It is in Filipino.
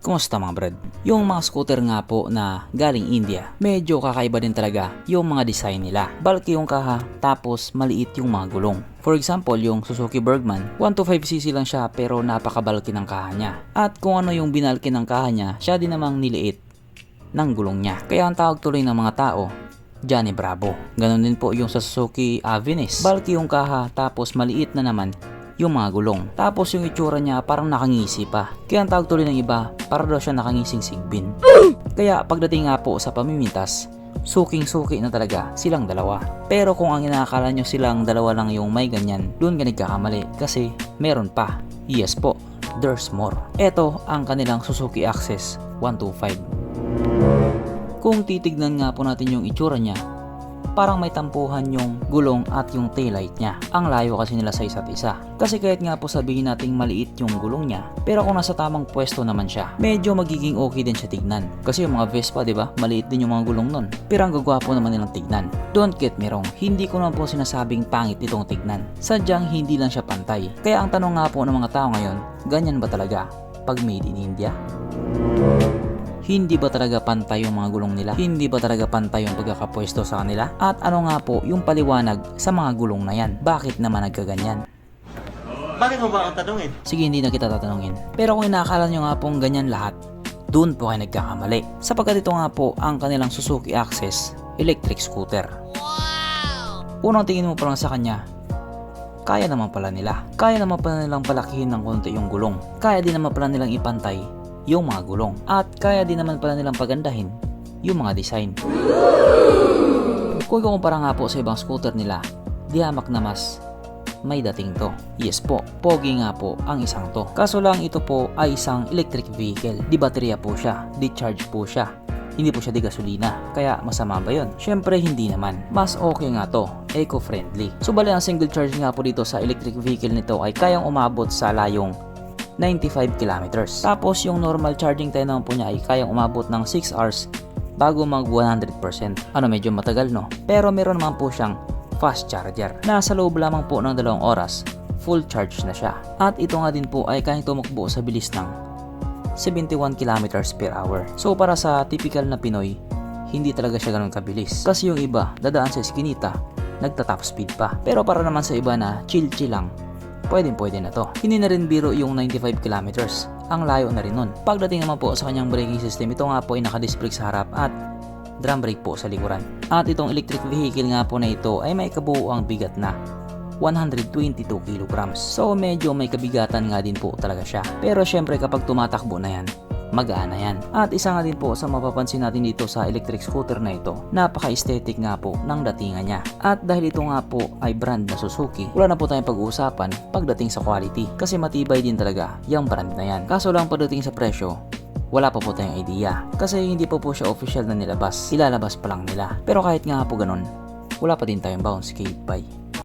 Kumusta mga brad? Yung mga scooter nga po na galing India, medyo kakaiba din talaga yung mga design nila. Bulky yung kaha, tapos maliit yung mga gulong. For example, yung Suzuki Bergman, 125cc lang siya pero napaka-bulky ng kaha niya. At kung ano yung binalki ng kaha niya, siya din namang niliit ng gulong niya. Kaya ang tawag tuloy ng mga tao, Johnny Bravo. Ganon din po yung sa Suzuki Avinis. Bulky yung kaha, tapos maliit na naman yung mga gulong. Tapos yung itsura niya parang nakangisi pa. Kaya ang tawag tuloy ng iba, para daw siya nakangising sigbin. Kaya pagdating nga po sa pamimintas, suking-suki na talaga silang dalawa. Pero kung ang inaakala nyo silang dalawa lang yung may ganyan, doon ka nagkakamali kasi meron pa. Yes po, there's more. Ito ang kanilang Suzuki Access 125. Kung titignan nga po natin yung itsura niya, parang may tampuhan yung gulong at yung taillight niya. Ang layo kasi nila sa isa't isa. Kasi kahit nga po sabihin nating maliit yung gulong niya, pero kung nasa tamang pwesto naman siya, medyo magiging okay din siya tignan. Kasi yung mga Vespa, di ba? Maliit din yung mga gulong nun. Pero ang gagwapo naman nilang tignan. Don't get me wrong, hindi ko naman po sinasabing pangit itong tignan. Sadyang hindi lang siya pantay. Kaya ang tanong nga po ng mga tao ngayon, ganyan ba talaga pag made in India? Hindi ba talaga pantay yung mga gulong nila? Hindi ba talaga pantay yung pagkakapwesto sa kanila? At ano nga po yung paliwanag sa mga gulong na yan? Bakit naman nagkaganyan? Bakit mo ba ako tanungin? Sige, hindi na kita tatanungin. Pero kung inaakala nyo nga pong ganyan lahat, doon po kayo nagkakamali. Sapagkat ito nga po ang kanilang Suzuki Access electric scooter. Wow! Unang tingin mo pa lang sa kanya, kaya naman pala nila. Kaya naman pala nilang palakihin ng konti yung gulong. Kaya din naman pala nilang ipantay yung mga gulong. At kaya din naman pala nilang pagandahin yung mga design. Kung ikukumpara nga po sa ibang scooter nila, di hamak na mas may dating to. Yes po, pogi nga po ang isang to. Kaso lang ito po ay isang electric vehicle. Di baterya po siya, di charge po siya. Hindi po siya di gasolina. Kaya masama ba yun? Syempre hindi naman. Mas okay nga to, eco-friendly. So bali ang single charge nga po dito sa electric vehicle nito ay kayang umabot sa layong 95 kilometers. Tapos yung normal charging time naman po niya ay kayang umabot ng 6 hours bago mag 100%. Ano, medyo matagal no? Pero meron naman po siyang fast charger. Nasa loob lamang po ng 2 oras, full charge na siya. At ito nga din po ay kayang tumakbo sa bilis ng 71 kilometers per hour. So para sa typical na Pinoy, hindi talaga siya ganun kabilis. Kasi yung iba, dadaan sa eskinita, nagta-top speed pa. Pero para naman sa iba na chill-chill lang, pwede na to. Hindi na rin biro yung 95 kilometers. Ang layo na rin nun. Pagdating naman po sa kanyang braking system, ito nga po ay naka-disc brake sa harap at drum brake po sa likuran. At itong electric vehicle nga po na ito ay may kabuuang bigat na 122 kilograms. So medyo may kabigatan nga din po talaga siya. Pero syempre kapag tumatakbo na yan, magaan na yan. At isa nga din po sa mapapansin natin dito sa electric scooter na ito, napaka-aesthetic nga po ng datingan niya. At dahil ito nga po ay brand na Suzuki, wala na po tayong pag-uusapan pagdating sa quality. Kasi matibay din talaga yung brand na yan. Kaso lang pagdating sa presyo, wala pa po tayong idea. Kasi hindi pa po siya official na nilabas. Ilalabas pa lang nila. Pero kahit nga po ganun, wala pa din tayong bounce. Bye.